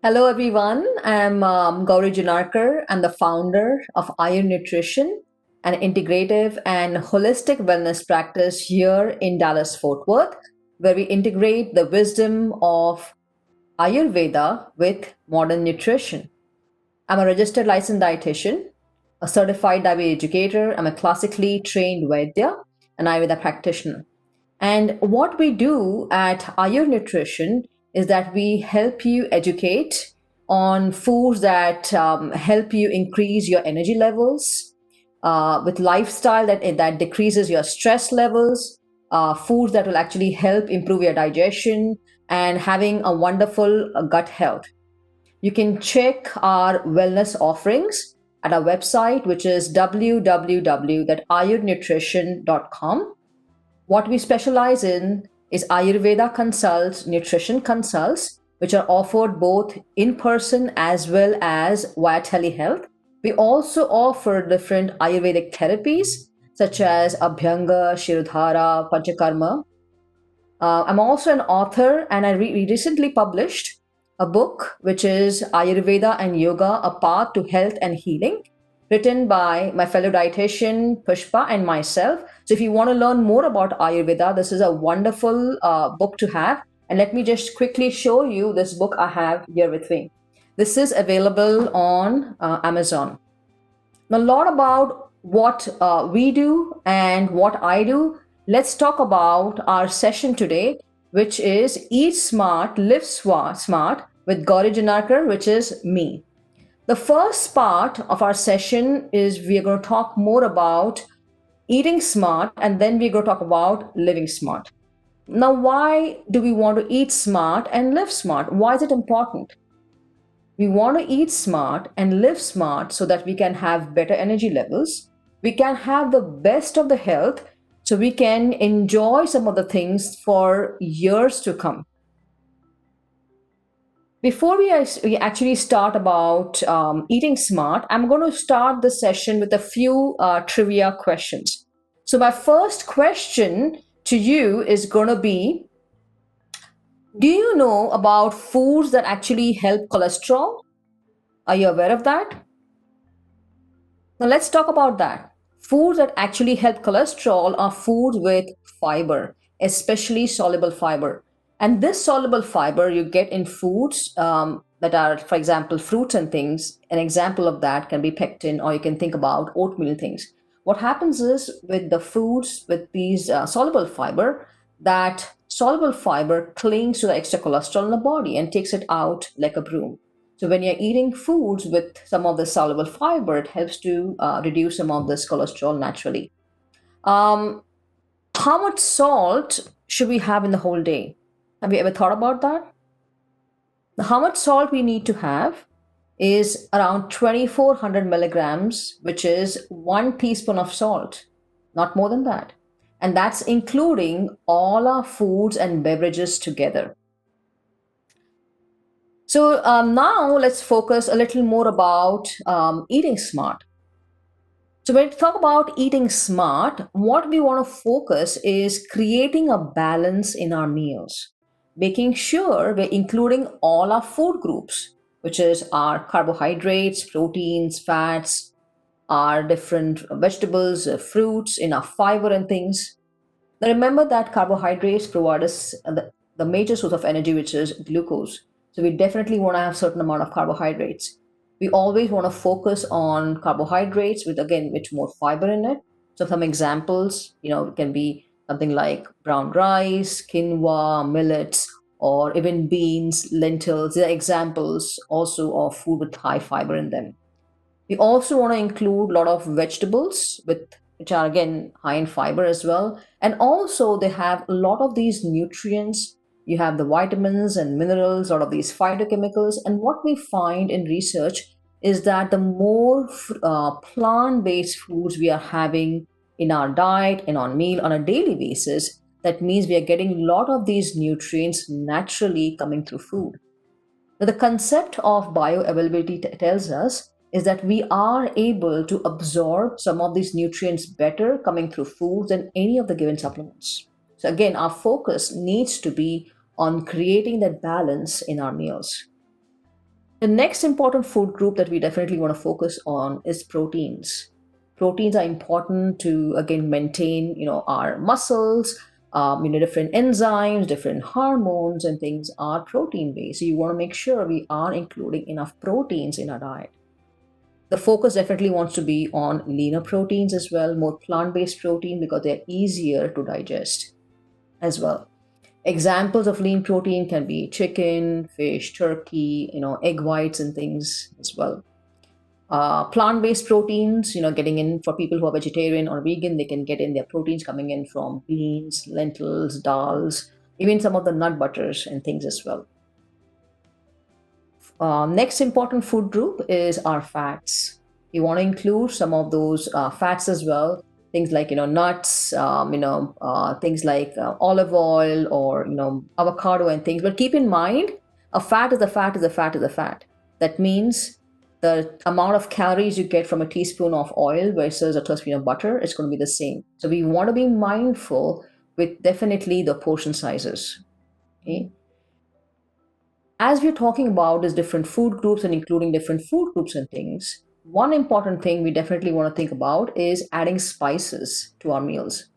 Hello, everyone. I'm Gauri Jaunnarkar. I'm the founder of AyurNuitrition, an integrative and holistic wellness practice here in Dallas, Fort Worth, where we integrate the wisdom of Ayurveda with modern nutrition. I'm a registered licensed dietitian, a certified diabetes educator. I'm a classically trained Vaidya, an Ayurveda practitioner. And what we do at AyurNutrition is that we help you educate on foods that help you increase your energy levels, with lifestyle that decreases your stress levels, foods that will actually help improve your digestion, and having a wonderful gut health. You can check our wellness offerings at our website, which is www.ayurnutrition.com. What we specialize in is Ayurveda consults, nutrition consults, which are offered both in person as well as via telehealth. We also offer different Ayurvedic therapies such as Abhyanga, Shirodhara, Panchakarma. I'm also an author, and I recently published a book which is Ayurveda and Yoga, A Path to Health and Healing, written by my fellow dietitian Pushpa and myself. So if you want to learn more about Ayurveda, this is a wonderful book to have. And let me just quickly show you this book I have here with me. This is available on Amazon. Now, a lot about what we do and what I do. Let's talk about our session today, which is Eat Smart, Live Smart with Gauri Jaunnarkar, which is me. The first part of our session is we are going to talk more about eating smart, and then we're going to talk about living smart. Now, why do we want to eat smart and live smart? Why is it important? We want to eat smart and live smart so that we can have better energy levels. We can have the best of the health so we can enjoy some of the things for years to come. Before we actually start about eating smart, I'm going to start the session with a few trivia questions. So my first question to you is going to be, do you know about foods that actually help cholesterol? Are you aware of that? Now let's talk about that. Foods that actually help cholesterol are foods with fiber, especially soluble fiber. And this soluble fiber you get in foods that are, for example, fruits and things. An example of that can be pectin, or you can think about oatmeal things. What happens is with the foods with these soluble fiber, that soluble fiber clings to the extra cholesterol in the body and takes it out like a broom. So when you're eating foods with some of the soluble fiber, it helps to reduce some of this cholesterol naturally. Um, how much salt should we have in the whole day? Have you ever thought about that? How much salt we need to have is around 2400 milligrams, which is 1 teaspoon of salt, not more than that. And that's including all our foods and beverages together. So now let's focus a little more about eating smart. So when we talk about eating smart, what we want to focus is creating a balance in our meals, making sure we're including all our food groups, which is our carbohydrates, proteins, fats, our different vegetables, fruits, enough fiber and things. Now remember that carbohydrates provide us the major source of energy, which is glucose. So we definitely want to have a certain amount of carbohydrates. We always want to focus on carbohydrates with, again, with more fiber in it. So some examples, it can be something like brown rice, quinoa, millets, or even beans, lentils. These are examples also of food with high fiber in them. We also want to include a lot of vegetables which are again high in fiber as well. And also they have a lot of these nutrients. You have the vitamins and minerals, a lot of these phytochemicals. And what we find in research is that the more plant-based foods we are having in our diet and on meal on a daily basis, that means we are getting a lot of these nutrients naturally coming through food. Now, the concept of bioavailability tells us is that we are able to absorb some of these nutrients better coming through foods than any of the given supplements. So again, our focus needs to be on creating that balance in our meals. The next important food group that we definitely want to focus on is proteins. Proteins are important to again maintain, our muscles. Different enzymes, different hormones, and things are protein based. So you want to make sure we are including enough proteins in our diet. The focus definitely wants to be on leaner proteins as well, more plant-based protein because they're easier to digest as well. Examples of lean protein can be chicken, fish, turkey, egg whites and things as well. Plant-based proteins, getting in for people who are vegetarian or vegan, they can get in their proteins coming in from beans, lentils, dals, even some of the nut butters and things as well. Next important food group is our fats. We want to include some of those fats as well. Things like nuts, things like olive oil or avocado and things. But keep in mind, a fat is a fat is a fat is a fat. That means the amount of calories you get from a teaspoon of oil versus a tablespoon of butter is going to be the same. So we want to be mindful with definitely the portion sizes. Okay. As we're talking about these different food groups and including different food groups and things, one important thing we definitely want to think about is adding spices to our meals.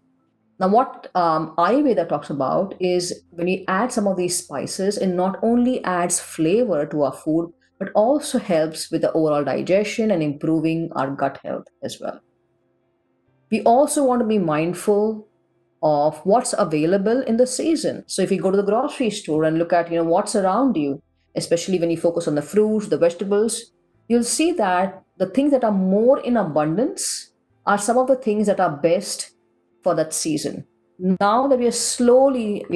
Now, what Ayurveda talks about is when you add some of these spices, it not only adds flavor to our food, but also helps with the overall digestion and improving our gut health as well. We also want to be mindful of what's available in the season. So if you go to the grocery store and look at what's around you, especially when you focus on the fruits, the vegetables, you'll see that the things that are more in abundance are some of the things that are best for that season. Now that we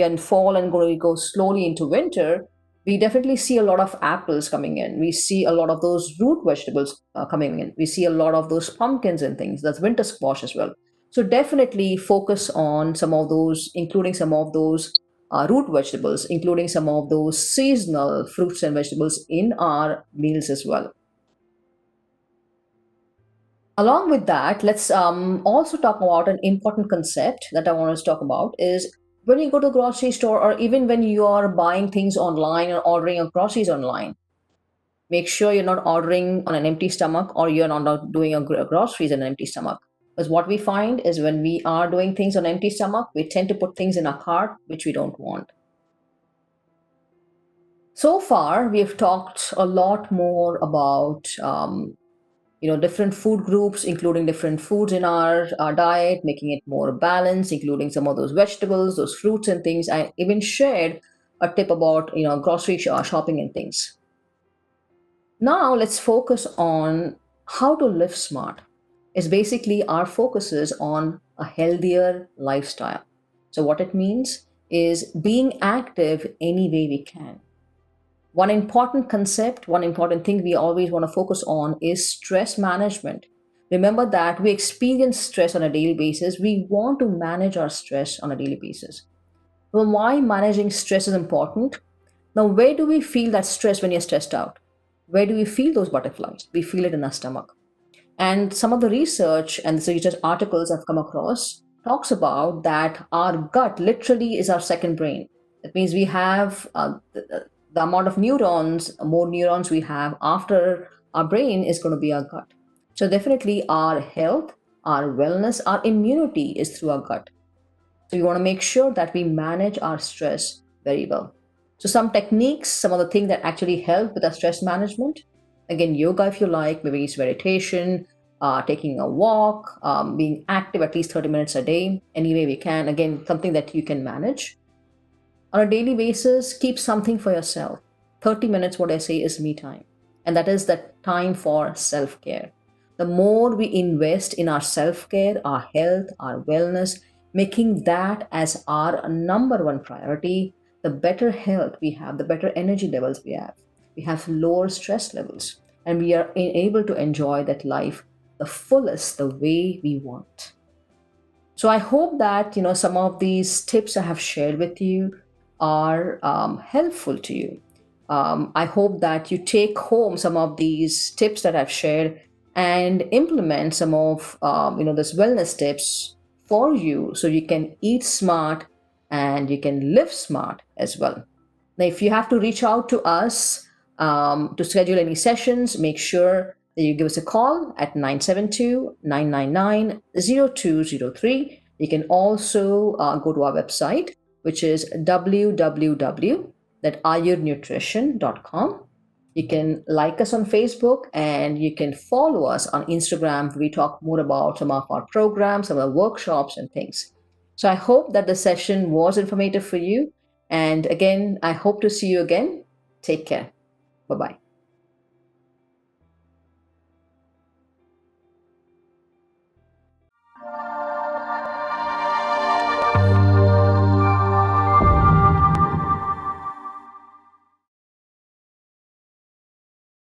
are in fall and going to go slowly into winter, we definitely see a lot of apples coming in. We see a lot of those root vegetables coming in. We see a lot of those pumpkins and things. That's winter squash as well. So definitely focus on some of those, including some of those root vegetables, including some of those seasonal fruits and vegetables in our meals as well. Along with that, let's also talk about an important concept that I want to talk about is when you go to the grocery store or even when you are buying things online or ordering your groceries online, make sure you're not ordering on an empty stomach or you're not doing your groceries on an empty stomach. Because what we find is when we are doing things on an empty stomach, we tend to put things in our cart which we don't want. So far, we have talked a lot more about different food groups, including different foods in our diet, making it more balanced, including some of those vegetables, those fruits and things. I even shared a tip about grocery shopping and things. Now let's focus on how to live smart. It's basically our focus is on a healthier lifestyle. So what it means is being active any way we can. One important concept, one important thing we always want to focus on is stress management. Remember that we experience stress on a daily basis. We want to manage our stress on a daily basis. Well, why managing stress is important? Now, where do we feel that stress when you're stressed out? Where do we feel those butterflies? We feel it in our stomach. And some of the research and the research articles I've come across talks about that our gut literally is our second brain. That means we have the amount of neurons, more neurons we have after our brain is going to be our gut. So definitely our health, our wellness, our immunity is through our gut. So we want to make sure that we manage our stress very well. So some techniques, some of the things that actually help with our stress management, again, yoga if you like, maybe it's meditation, taking a walk, being active at least 30 minutes a day, any way we can. Again, something that you can manage. On a daily basis, keep something for yourself. 30 minutes, what I say, is me time. And that is the time for self-care. The more we invest in our self-care, our health, our wellness, making that as our number one priority, the better health we have, the better energy levels we have. We have lower stress levels, and we are able to enjoy that life the fullest, the way we want. So I hope that some of these tips I have shared with you are helpful to you. I hope that you take home some of these tips that I've shared and implement some of this wellness tips for you so you can eat smart and you can live smart as well. Now, if you have to reach out to us To schedule any sessions, make sure that you give us a call at 972-999-0203. You can also go to our website, which is www.ayurnuitrition.com. You can like us on Facebook, and you can follow us on Instagram, where we talk more about some of our programs, some of our workshops and things. So I hope that the session was informative for you. And again, I hope to see you again. Take care. Bye-bye.